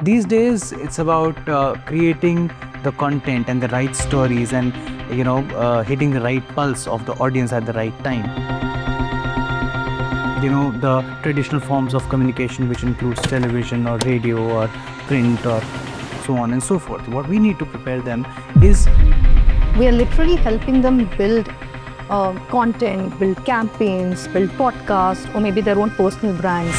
These days, it's about creating the content and the right stories and, hitting the right pulse of the audience at the right time. The traditional forms of communication, which includes television or radio or print or so on and so forth. What we need to prepare them is we are literally helping them build content, build campaigns, build podcasts, or maybe their own personal brands.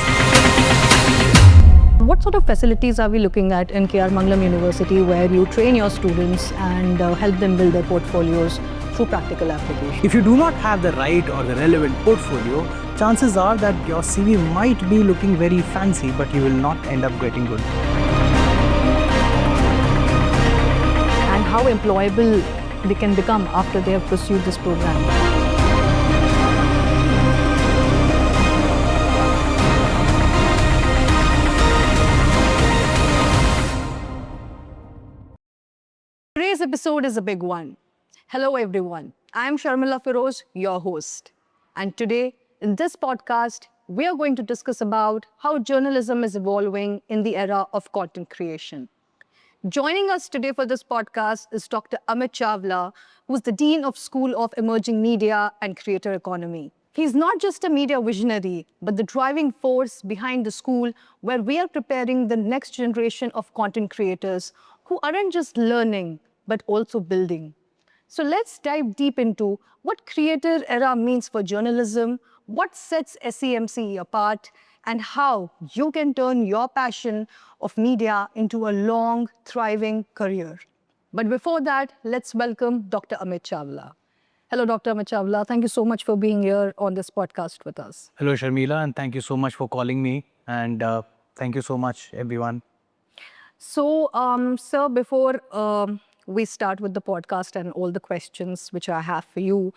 What sort of facilities are we looking at in KR Mangalam University where you train your students and help them build their portfolios through practical application? If you do not have the right or the relevant portfolio, chances are that your CV might be looking very fancy, but you will not end up getting good. And how employable they can become after they have pursued this program. Today's episode is a big one. Hello everyone, I'm Sharmila Feroz, your host. And today, in this podcast, we are going to discuss about how journalism is evolving in the era of content creation. Joining us today for this podcast is Dr. Amit Chawla, who's the Dean of School of Emerging Media and Creator Economy. He's not just a media visionary, but the driving force behind the school where we are preparing the next generation of content creators who aren't just learning, but also building. So let's dive deep into what creator era means for journalism, what sets SEMCE apart, and how you can turn your passion of media into a long, thriving career. But before that, let's welcome Dr. Amit Chawla. Hello, Dr. Amit Chawla. Thank you so much for being here on this podcast with us. Hello, Sharmila, and thank you so much for calling me. And thank you so much, everyone. So, sir, before we start with the podcast and all the questions which I have for you,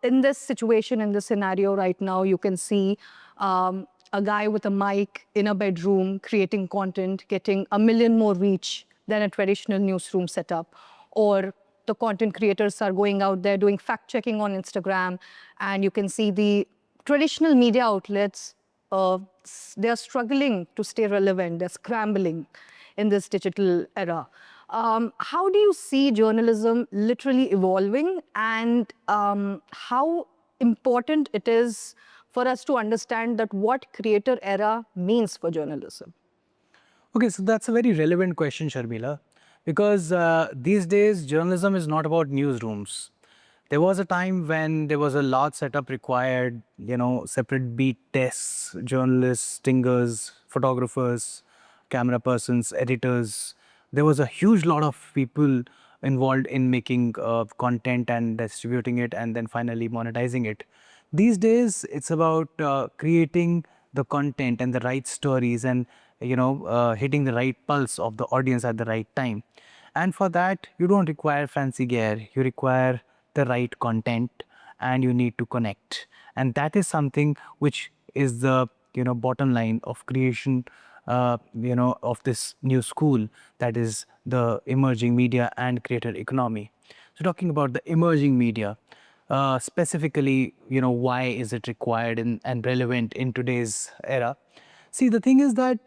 in this situation, in this scenario right now, you can see a guy with a mic in a bedroom creating content, getting 1 million more reach than a traditional newsroom setup. Or the content creators are going out there doing fact checking on Instagram, and you can see the traditional media outlets, they're struggling to stay relevant, they're scrambling in this digital era. How do you see journalism literally evolving, and how important it is for us to understand that what creator era means for journalism? Okay, so that's a very relevant question, Sharmila, because these days journalism is not about newsrooms. There was a time when there was a large setup required, separate beat desks, journalists, stingers, photographers, camera persons, editors. There was a huge lot of people involved in making content and distributing it and then finally monetizing it. These days, it's about creating the content and the right stories and, hitting the right pulse of the audience at the right time. And for that, you don't require fancy gear. You require the right content and you need to connect. And that is something which is the, bottom line of creation, of this new school, that is the emerging media and creator economy. So talking about the emerging media, specifically, why is it required and relevant in today's era? See, the thing is that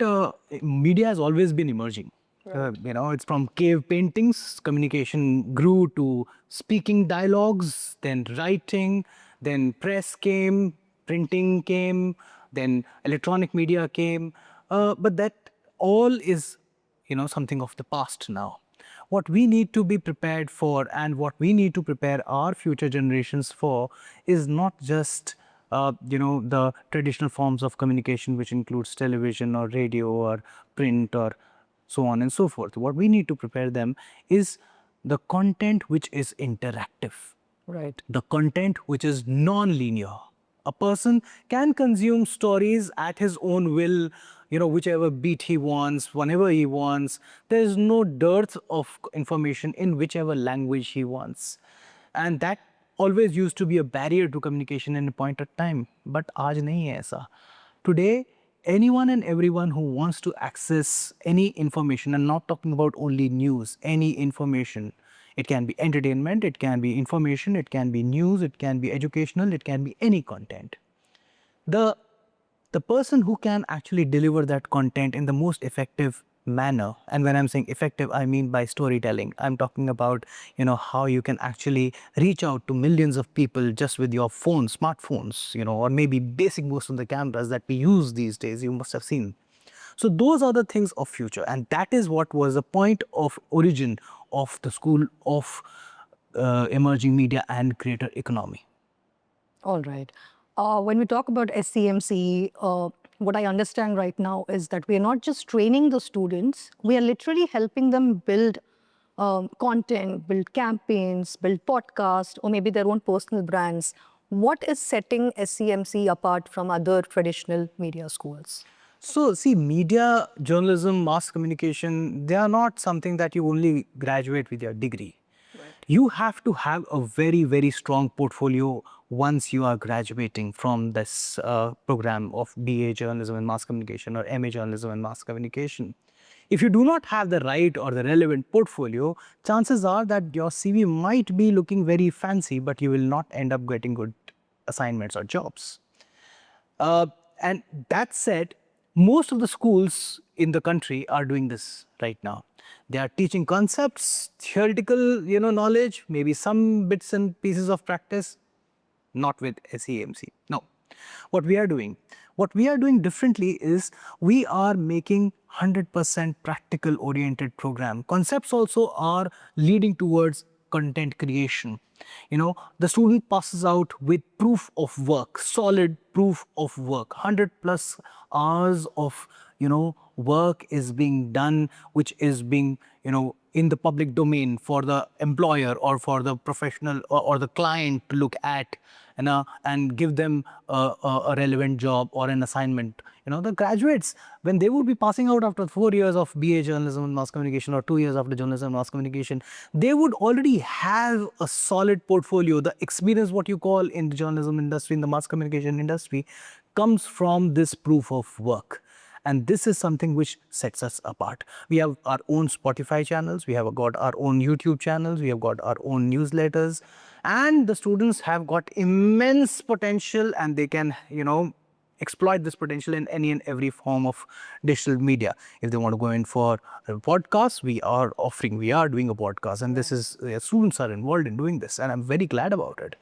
media has always been emerging. Right. It's from cave paintings, communication grew to speaking dialogues, then writing, then press came, printing came, then electronic media came. But that all is, something of the past now. What we need to be prepared for and what we need to prepare our future generations for is not just the traditional forms of communication, which includes television or radio or print or so on and so forth. What we need to prepare them is the content which is interactive. Right. The content which is non-linear. A person can consume stories at his own will, whichever beat he wants, whenever he wants. There is no dearth of information in whichever language he wants. And that always used to be a barrier to communication in a point of time. But aaj nahi hai aisa. Today, anyone and everyone who wants to access any information, and not talking about only news, any information, it can be entertainment, it can be information, it can be news, it can be educational, it can be any content. The person who can actually deliver that content in the most effective manner. And when I'm saying effective, I mean by storytelling. I'm talking about, how you can actually reach out to millions of people just with your phone, smartphones, or maybe basic most of the cameras that we use these days. You must have seen. So those are the things of future, and that is what was the point of origin of the School of Emerging Media and Creator Economy. All right. When we talk about SEMC, what I understand right now is that we are not just training the students, we are literally helping them build content, build campaigns, build podcasts, or maybe their own personal brands. What is setting SEMC apart from other traditional media schools? So, see, media, journalism, mass communication, they are not something that you only graduate with your degree. You have to have a very, very strong portfolio once you are graduating from this program of BA Journalism and Mass Communication or MA Journalism and Mass Communication. If you do not have the right or the relevant portfolio, chances are that your CV might be looking very fancy, but you will not end up getting good assignments or jobs. Uh, and that said, most of the schools in the country are doing this right now. They are teaching concepts, theoretical, knowledge, maybe some bits and pieces of practice, not with SEMC. No. What we are doing differently is we are making 100% practical oriented program. Concepts also are leading towards content creation. The student passes out with proof of work, solid proof of work, 100 plus hours of work is being done, which is being in the public domain for the employer or for the professional or the client to look at and give them a relevant job or an assignment. The graduates, when they would be passing out after 4 years of BA journalism and mass communication or 2 years after journalism and mass communication, they would already have a solid portfolio. The experience, what you call in the journalism industry, in the mass communication industry, comes from this proof of work. And this is something which sets us apart. We have our own Spotify channels, we have got our own YouTube channels, we have got our own newsletters, and the students have got immense potential, and they can, exploit this potential in any and every form of digital media. If they want to go in for a podcast, we are doing a podcast, and this is, students are involved in doing this, and I'm very glad about it.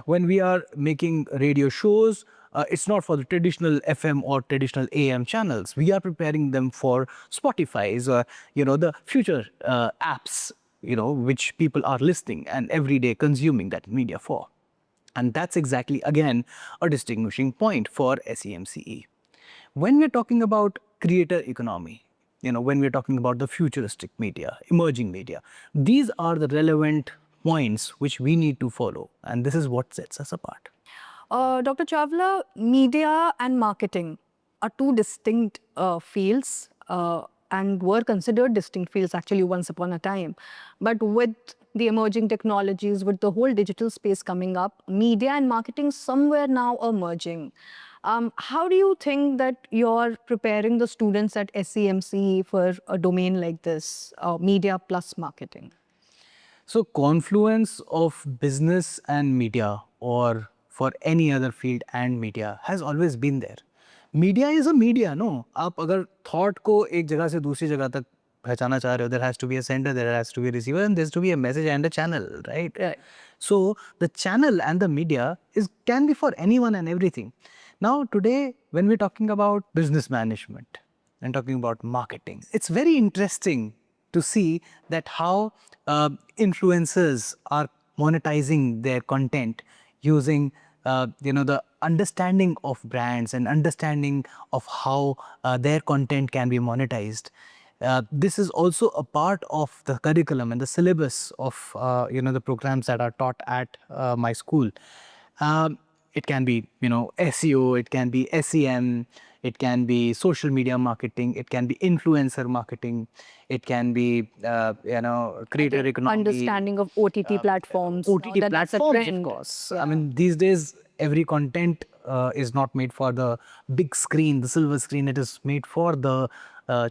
When we are making radio shows, it's not for the traditional FM or traditional AM channels. We are preparing them for Spotify's, the future apps, which people are listening and every day consuming that media for. And that's exactly, again, a distinguishing point for SEMCE. When we're talking about creator economy, when we're talking about the futuristic media, emerging media, these are the relevant points which we need to follow. And this is what sets us apart. Dr. Chawla, media and marketing are two distinct fields and were considered distinct fields actually once upon a time. But with the emerging technologies, with the whole digital space coming up, media and marketing somewhere now are merging. How do you think that you're preparing the students at SEMC for a domain like this, media plus marketing? So confluence of business and media, or for any other field and media, has always been there. Media is a media, no? आप अगर thought को एक जगह से दूसरी जगह तक पहुंचाना चाह रहे हो, there has to be a sender, there has to be a receiver, and there has to be a message and a channel, right? Right. So the channel and the media can be for anyone and everything. Now today, when we're talking about business management and talking about marketing, it's very interesting to see that how influencers are monetizing their content using the understanding of brands and understanding of how their content can be monetized. This is also a part of the curriculum and the syllabus of the programs that are taught at my school. It can be SEO, it can be SEM, it can be social media marketing, it can be influencer marketing, it can be creator economy, Understanding of OTT platforms. OTT now that that's a platforms, of trend. course. Yeah. I mean, these days, every content is not made for the big screen, the silver screen. It is made for the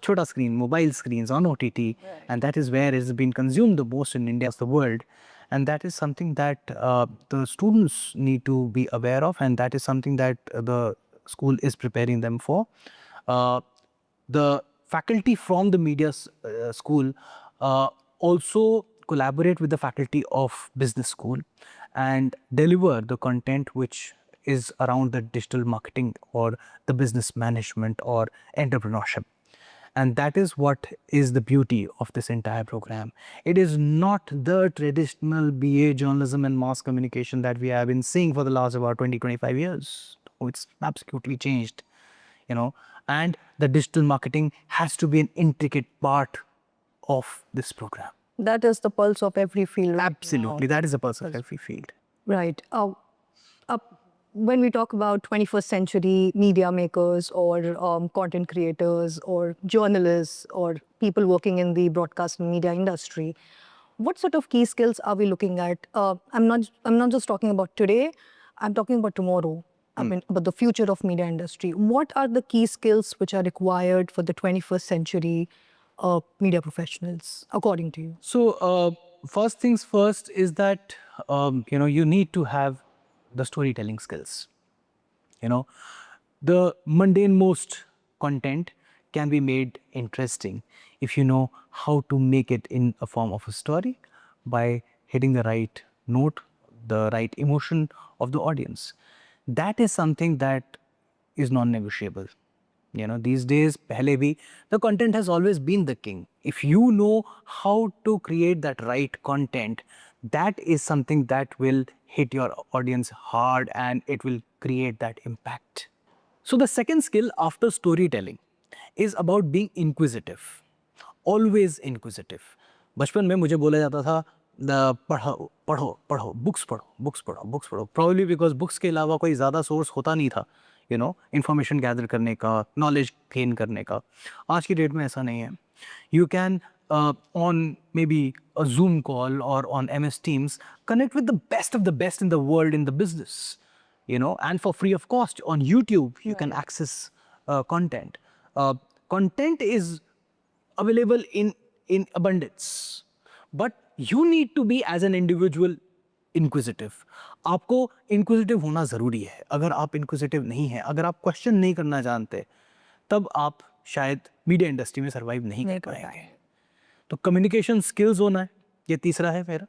chota screen, mobile screens on OTT. And that is where it has been consumed the most in India, the world. And that is something that the students need to be aware of. And that is something that the school is preparing them for. The faculty from the media school also collaborate with the faculty of business school and deliver the content which is around the digital marketing or the business management or entrepreneurship. And that is what is the beauty of this entire program. It is not the traditional BA journalism and mass communication that we have been seeing for the last about 20-25 years. Oh, it's absolutely changed, you know, and the digital marketing has to be an intricate part of this program. That is the pulse of every field. Right Absolutely, now. that is a pulse of every field. Right. Uh, when we talk about 21st century media makers or content creators or journalists or people working in the broadcast and media industry, what sort of key skills are we looking at? I'm not just talking about today. I'm talking about tomorrow. I mean, about the future of media industry. What are the key skills which are required for the 21st century media professionals, according to you? So, first things first is that you need to have the storytelling skills. You know, the mundane most content can be made interesting if you know how to make it in a form of a story by hitting the right note, the right emotion of the audience. That is something that is non-negotiable. You know, these days, pehle bhi, the content has always been the king. If you know how to create that right content, that is something that will hit your audience hard and it will create that impact. So the second skill after storytelling is about being inquisitive. Always inquisitive. बचपन में मुझे बोला जाता था पढ़ो पढ़ो पढ़ो books पढ़ो बुक्स पढ़ो बुक्स पढ़ो प्रॉब्ली बिकॉज बुक्स के अलावा कोई ज़्यादा सोर्स होता नहीं था इंफॉर्मेशन गैदर करने का नॉलेज गेन करने का. आज की डेट में ऐसा नहीं है. You can on maybe a Zoom call or on MS Teams connect with the best in the world in the business, and for free of cost on YouTube you can access content. Content is available in abundance, but you need to be as an individual inquisitive. आपको inquisitive होना ज़रूरी है. अगर आप inquisitive नहीं हैं, अगर आप question नहीं करना जानते, तब आप शायद मीडिया इंडस्ट्री में सर्वाइव नहीं कर पाएंगे. तो कम्युनिकेशन स्किल्स होना है, ये तीसरा है मेरा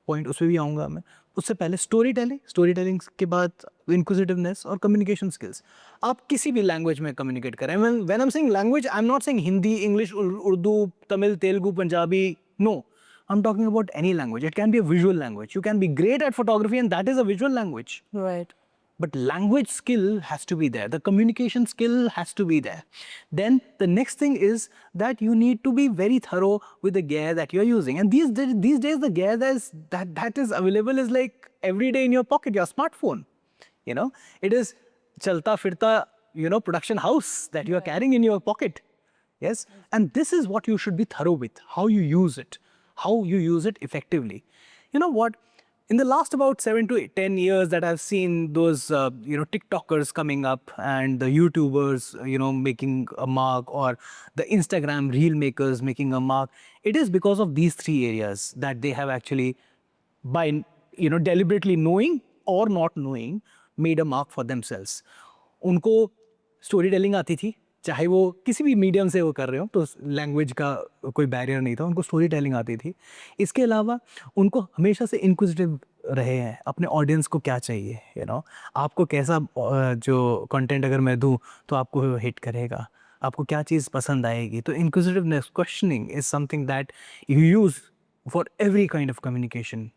पॉइंट, उस पर भी आऊँगा मैं. उससे पहले स्टोरी टेलिंग के बाद इंक्विजिटिवनेस और कम्युनिकेशन स्किल्स. आप किसी भी लैंग्वेज में कम्युनिकेट करें. When I am saying language, I am not saying Hindi, English, Urdu, Tamil, Telugu, Punjabi. No, I'm talking about any language. It can be a visual language. You can be great at photography and that is a visual language. Right. But language skill has to be there. The communication skill has to be there. Then the next thing is that you need to be very thorough with the gear that you're using. And these days the gear that is available is like every day in your pocket, your smartphone. It is chalta firta, production house that you are carrying in your pocket. Yes. And this is what you should be thorough with, how you use it, how you use it effectively. You know what? In the last about 7 to 10 years that I've seen those, TikTokers coming up and the YouTubers, making a mark, or the Instagram reel makers making a mark. It is because of these three areas that they have actually, by, deliberately knowing or not knowing, made a mark for themselves. उनको story telling आती थी, चाहे वो किसी भी medium से वो कर रहे हो, तो लैंग्वेज का कोई बैरियर नहीं था, उनको स्टोरी टेलिंग आती थी. इसके अलावा उनको हमेशा से इंक्विजिटिव रहे हैं, अपने ऑडियंस को क्या चाहिए, आपको कैसा जो कंटेंट अगर मैं दूं तो आपको हिट करेगा, आपको क्या चीज़ पसंद आएगी. तो inquisitiveness, questioning is something that you use for every kind of communication,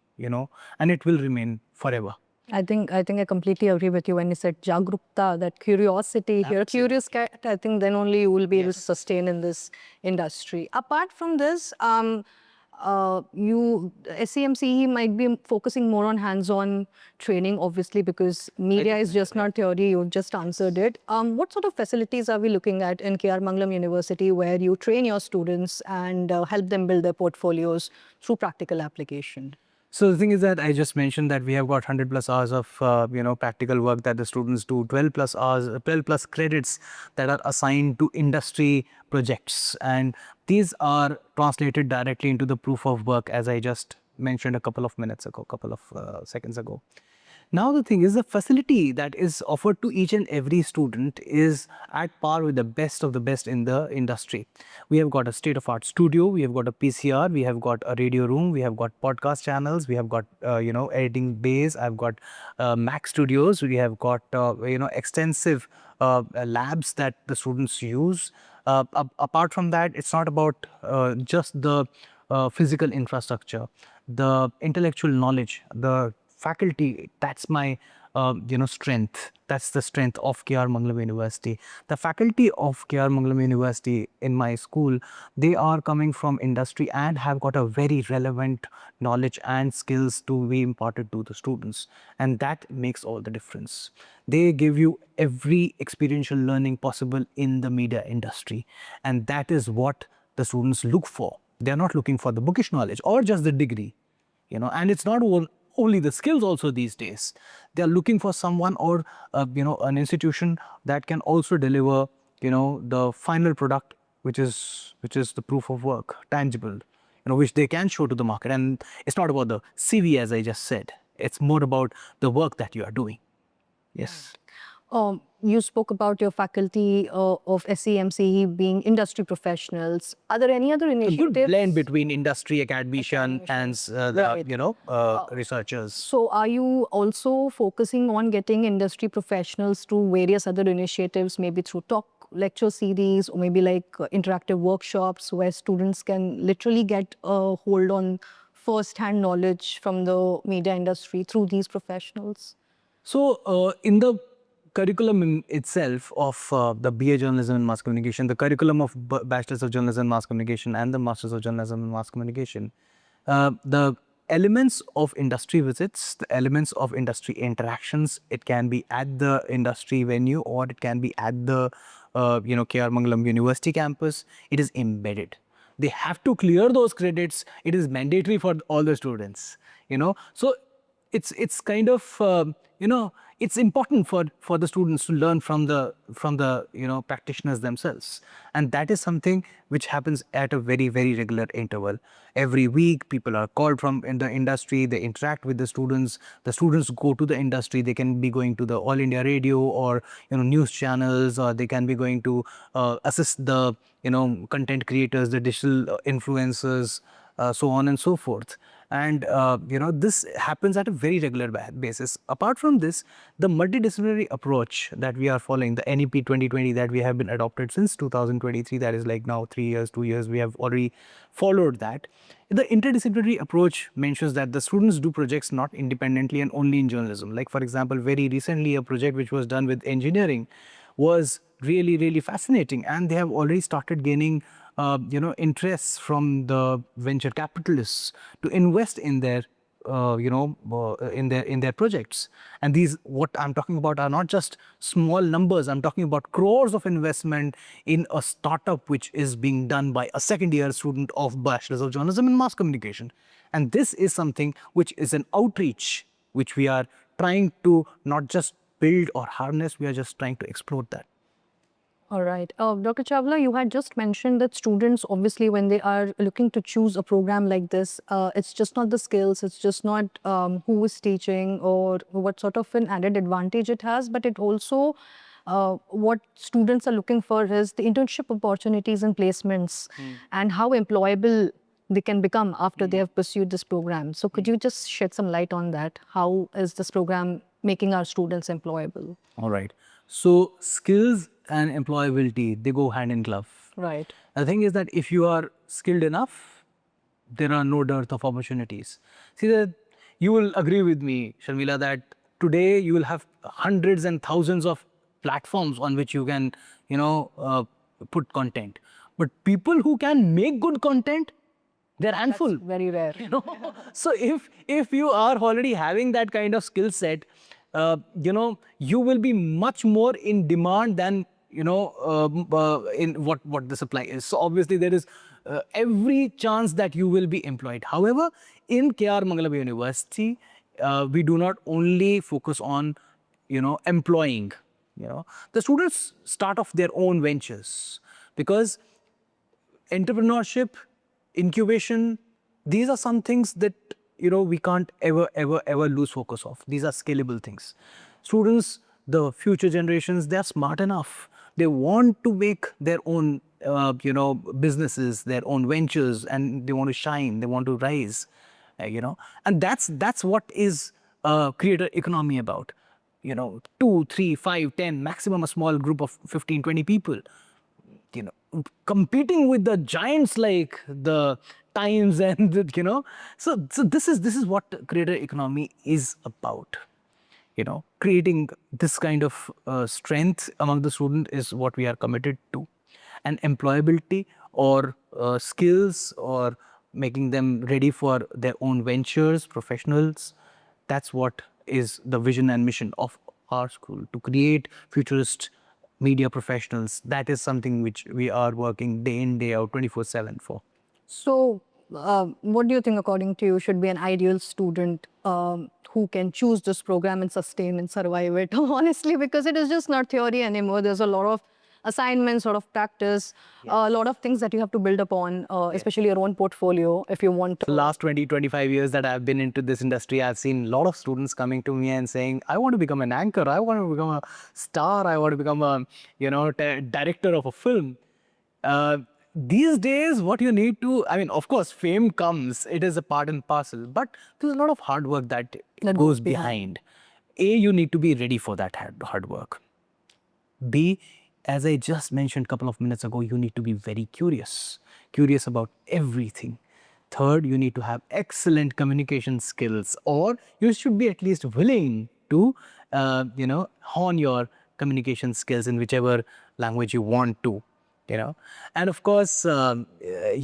and it will remain forever. I think I completely agree with you when you said jagrukta, that curiosity. If you're a curious cat, I think then only you will be able to sustain in this industry. Apart from this, SEMCE might be focusing more on hands-on training, obviously, because media is just not theory. You just answered it. What sort of facilities are we looking at in KR Mangalam University where you train your students and help them build their portfolios through practical application? So the thing is that I just mentioned that we have got 100 plus hours of practical work that the students do, 12 plus hours, 12 plus credits that are assigned to industry projects, and these are translated directly into the proof of work, as I just mentioned a couple of minutes ago, couple of seconds ago. Now the thing is, the facility that is offered to each and every student is at par with the best of the best in the industry. We have got a state-of-art studio, we have got a PCR, we have got a radio room, we have got podcast channels, we have got editing bays, I've got Mac studios, we have got extensive labs that the students use. Apart from that, it's not about just the physical infrastructure, the intellectual knowledge, the faculty. That's my strength. That's the strength of KR Mangalam University. The faculty of KR Mangalam University in my school, they are coming from industry and have got a very relevant knowledge and skills to be imparted to the students, and that makes all the difference. They give you every experiential learning possible in the media industry, and that is what the students look for. They are not looking for the bookish knowledge or just the degree, and it's not only the skills also these days. They are looking for someone or an institution that can also deliver the final product, which is the proof of work, tangible, which they can show to the market. And it's not about the CV, as I just said. It's more about the work that you are doing. Yes. You spoke about your faculty of SEMCE being industry professionals. Are there any other A initiatives? good blend between industry, academician, and Right. researchers. So, are you also focusing on getting industry professionals through various other initiatives, maybe through talk lecture series or maybe like interactive workshops where students can literally get a hold on first-hand knowledge from the media industry through these professionals? So, in the curriculum in itself of the BA Journalism and Mass Communication, the curriculum of Bachelors of Journalism and Mass Communication and the Masters of Journalism and Mass Communication, the elements of industry visits, the elements of industry interactions, it can be at the industry venue or it can be at the KR Mangalam University campus. It is embedded. They have to clear those credits. It is mandatory for all the students. So it's kind of it's important for the students to learn from the practitioners themselves, and that is something which happens at a very, very regular interval. Every week people are called from in the industry, they interact with the students go to the industry. They can be going to the All India Radio or news channels, or they can be going to assist the content creators, the digital influencers, so on and so forth. And this happens at a very regular basis. Apart from this, the multidisciplinary approach that we are following, the NEP 2020 that we have been adopted since 2023, that is like now 3 years, 2 years, we have already followed that. The interdisciplinary approach mentions that the students do projects not independently and only in journalism. Like, for example, very recently a project which was done with engineering was really, really fascinating, and they have already started gaining interests from the venture capitalists to invest in their in their projects. And these, what I'm talking about, are not just small numbers. I'm talking about crores of investment in a startup which is being done by a second year student of Bachelors of Journalism and Mass Communication. And this is something which is an outreach which we are trying to not just build or harness, we are just trying to explore that. All right. Dr. Chawla, you had just mentioned that students, obviously, when they are looking to choose a program like this, it's just not the skills, it's just not who is teaching or what sort of an added advantage it has, but it also, what students are looking for is the internship opportunities and placements and how employable they can become after they have pursued this program. So could you just shed some light on that? How is this program making our students employable? All right. So skills and employability, they go hand in glove. Right. The thing is that if you are skilled enough, there are no dearth of opportunities. See, that you will agree with me, Sharmila, that today you will have hundreds and thousands of platforms on which you can, put content. But people who can make good content, they're handful. Very rare. So if you are already having that kind of skill set, you will be much more in demand than in what the supply is. So obviously there is every chance that you will be employed. However, in KR Mangalam University, we do not only focus on employing. The students start off their own ventures, because entrepreneurship, incubation, these are some things that we can't ever lose focus of. These are scalable things. Students, the future generations, they are smart enough. They want to make their own, businesses, their own ventures, and they want to shine. They want to rise, and that's what is creator economy about. 2, 3, 5, 10, maximum a small group of 15, 20 people, competing with the giants like the Times and so this is what creator economy is about. Creating this kind of strength among the student is what we are committed to, and employability or skills or making them ready for their own ventures, professionals. That's what is the vision and mission of our school, to create futurist media professionals. That is something which we are working day in, day out, 24/7 for. So, what do you think, according to you, should be an ideal student who can choose this program and sustain and survive it? Honestly, because it is just not theory anymore. There's a lot of assignments, a lot of practice, a lot of things that you have to build upon, especially your own portfolio if you want to. The last 20, 25 years that I've been into this industry, I've seen a lot of students coming to me and saying, I want to become an anchor, I want to become a star, I want to become a, director of a film. These days, what you need to, of course, fame comes, it is a part and parcel, but there's a lot of hard work that goes behind. You need to be ready for that hard work. B, as I just mentioned a couple of minutes ago, you need to be very curious about everything. Third, you need to have excellent communication skills, or you should be at least willing to, hone your communication skills in whichever language you want to, And of course,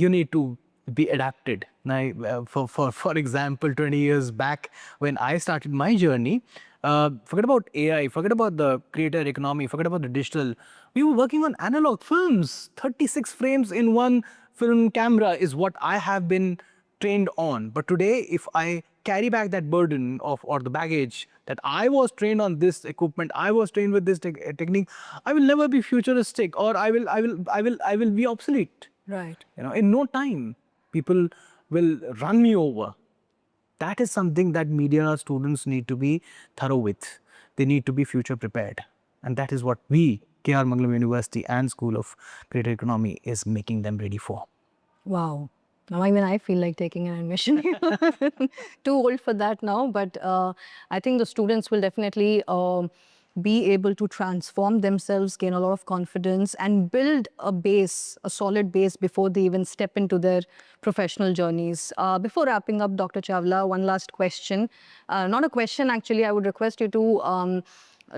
you need to be adapted. Now, for example, 20 years back when I started my journey, forget about AI, forget about the creator economy, forget about the digital. We were working on analog films. 36 frames in one film camera is what I have been trained on. But today, if I carry back that burden of, or the baggage that I was trained on this equipment, I was trained with this technique, I will never be futuristic, or I will be obsolete. Right. In no time, people will run me over. That is something that media students need to be thorough with. They need to be future prepared. And that is what we, KR Mangalam University and School of Creative Economy, is making them ready for. Wow. Now, even I feel like taking an admission. Too old for that now, but I think the students will definitely be able to transform themselves, gain a lot of confidence, and build a base, a solid base, before they even step into their professional journeys. Before wrapping up, Dr. Chawla, one last question. Not a question, actually. I would request you to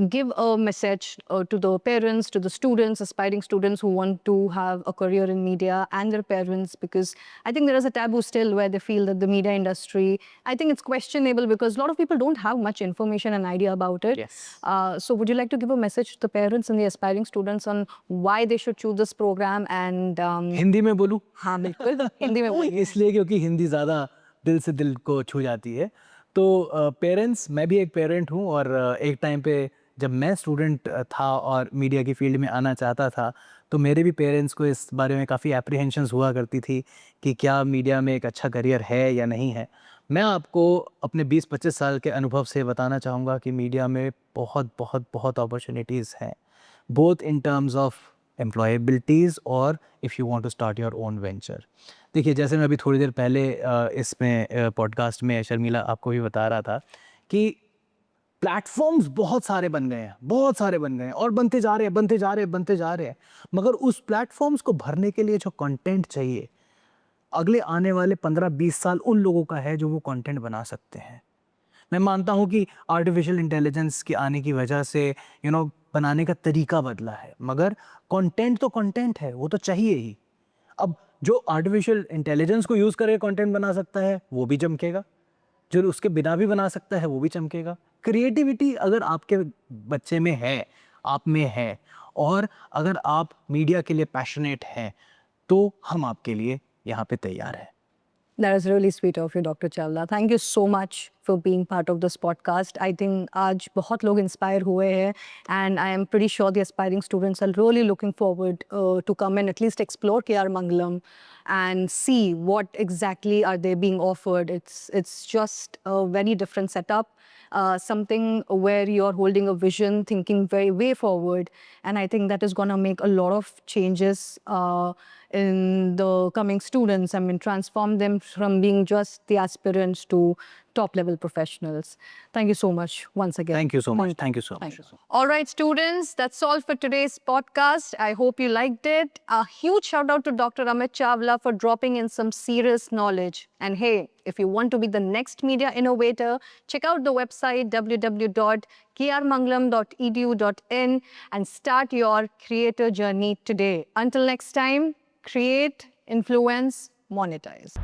give a message to the parents, to the students, aspiring students who want to have a career in media, and their parents, because I think there is a taboo still where they feel that the media industry, I think it's questionable because a lot of people don't have much information and idea about it. Yes. So would you like to give a message to the parents and the aspiring students on why they should choose this program? And Hindi में बोलूं? हाँ बिल्कुल हिंदी में बोलिए। इसलिए क्योंकि हिंदी ज़्यादा दिल से दिल को छू जाती है। तो पेरेंट्स, मैं भी एक पेरेंट हूँ, और एक टाइम पे जब मैं स्टूडेंट था और मीडिया की फील्ड में आना चाहता था, तो मेरे भी पेरेंट्स को इस बारे में काफ़ी एप्रीहेंशंस हुआ करती थी कि क्या मीडिया में एक अच्छा करियर है या नहीं है। मैं आपको अपने 20-25 साल के अनुभव से बताना चाहूँगा कि मीडिया में बहुत बहुत बहुत अपॉर्चुनिटीज़ हैं, both in terms of employabilities और if you want to start your own venture. देखिए, जैसे मैं अभी थोड़ी देर पहले इसमें पॉडकास्ट में शर्मिला आपको भी बता रहा था कि प्लेटफॉर्म्स बहुत सारे बन गए हैं, बहुत सारे बन गए हैं, और बनते जा रहे हैं, बनते जा रहे हैं, बनते जा रहे हैं। मगर उस प्लेटफॉर्म्स को भरने के लिए जो कंटेंट चाहिए, अगले आने वाले 15-20 साल उन लोगों का है जो वो कंटेंट बना सकते हैं। मैं मानता हूँ कि आर्टिफिशियल इंटेलिजेंस के आने की वजह से बनाने का तरीका बदला है, मगर कंटेंट तो कंटेंट है, वो तो चाहिए ही। अब जो आर्टिफिशियल इंटेलिजेंस को यूज़ करके कंटेंट बना सकता है वो भी चमकेगा, जो उसके बिना भी बना सकता है वो भी चमकेगा। क्रिएटिविटी अगर आपके बच्चे में है, आप में है, और अगर आप मीडिया के लिए पैशनेट हैं, तो हम आपके लिए यहाँ पे तैयार हैं। That is really sweet of you, Dr. Chawla. Thank you so much for being part of this podcast. I think आज बहुत लोग inspire हुए हैं, and I am pretty sure the aspiring students are really looking forward to come and at least explore KR Mangalam and see what exactly are they being offered. It's just a very different setup. Something where you're holding a vision, thinking very way forward. And I think that is going to make a lot of changes in the coming students. I mean, transform them from being just the aspirants to top level professionals. Thank you so much once again. Thank you so much. Thank you so much. All right, students, that's all for today's podcast. I hope you liked it. A huge shout out to Dr. Amit Chawla for dropping in some serious knowledge. And hey, if you want to be the next media innovator, check out the website www.krmangalam.edu.in and start your creator journey today. Until next time, create, influence, monetize.